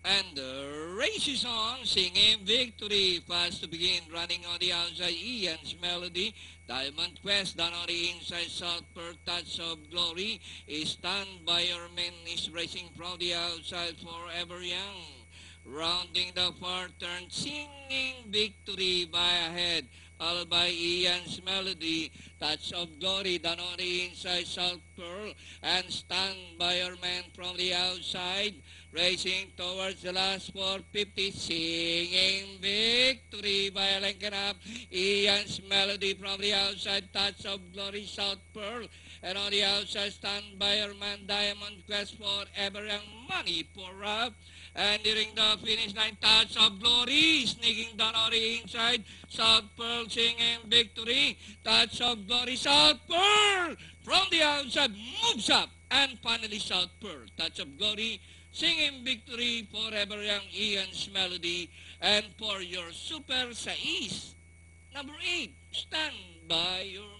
And the race is on, singing victory. Fast to begin, running on the outside, Ian's Melody. Diamond Quest down on the inside, South per Touch of Glory. Is stand by your man, is racing from the outside, Forever Young. Rounding the far turn, singing victory by ahead. Followed by Ian's Melody, Touch of Glory down on the inside, South Pearl, and Stand by Your Man from the outside, racing towards the last 450, singing victory by Lincoln Up, Ian's Melody from the outside, Touch of Glory, South Pearl, and on the outside, Stand by Your Man, Diamond Quest Forever Young, Money for Up. And during the finish line, Touch of Glory, sneaking down on the inside, South Pearl singing victory, Touch of Glory, South Pearl, from the outside, moves up, and finally South Pearl, Touch of Glory, singing victory, Forever Young, Ian's Melody, and for your Super Sais, number 8, Stand by Your